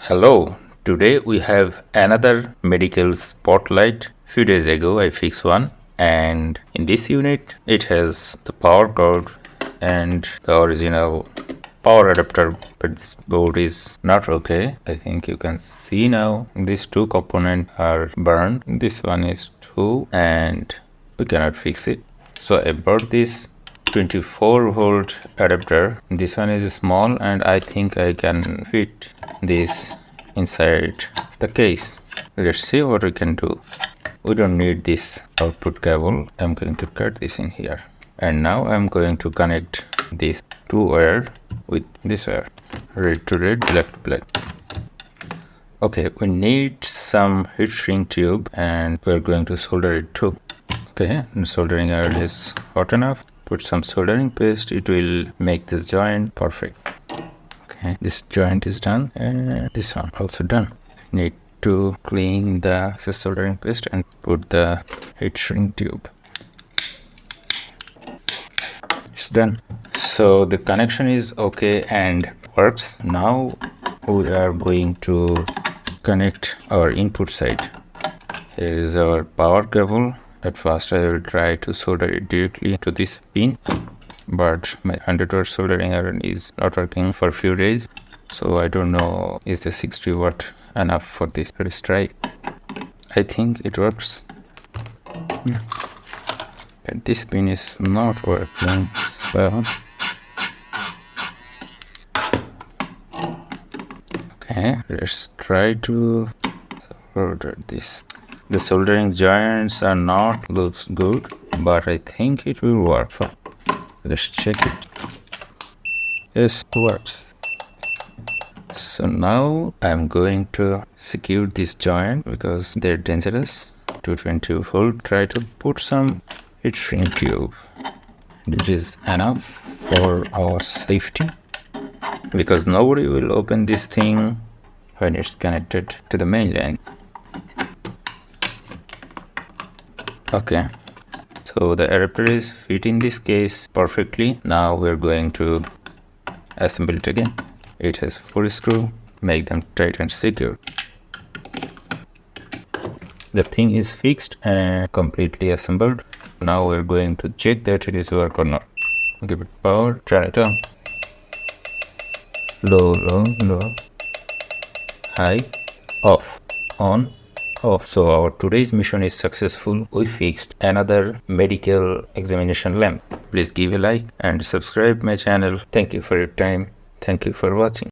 Hello, today we have another medical spotlight. Few days ago I fixed one, and in this unit it has the power cord and the original power adapter, but this board is not okay. I think you can see now these two components are burned. This one is too, and we cannot fix it. So I bought this 24-volt adapter. This one is small and I think I can fit this inside the case. Let's see what we can do. We don't need this output cable. I'm going to cut this in here, and now I'm going to connect these two wire with this wire, red to red, black to black. Okay, we need some heat shrink tube and we're going to solder it too. Okay, and soldering iron is hot enough. Put some soldering paste, it will make this joint perfect. Okay, this joint is done and this one also done. Need to clean the excess soldering paste and put the heat shrink tube. It's done. So the connection is okay and works. Now we are going to connect our input side. Here is our power cable. At first I will try to solder it directly to this pin, but my 100-watt soldering iron is not working for a few days, so I don't know is the 60-watt enough for this. Let's try. I think it works. But this pin is not working well. Okay, let's try to solder this. The soldering joints are not looks good, but I think it will work. Let's check it. Yes, it works. So now I'm going to secure this joint because they're dangerous. 220-volt. Try to put some heat shrink tube. It is enough for our safety because nobody will open this thing when it's connected to the main line. Okay, so the adapter is fit in this case perfectly. Now we're going to assemble it again. It has 4 screws, make them tight and secure. The thing is fixed and completely assembled. Now we're going to check that it is work or not. Give it power, turn it on. Low, low, low. High, off, on, off. So our today's mission is successful. We fixed another medical examination lamp. Please give a like and subscribe my channel. Thank you for your time. Thank you for watching.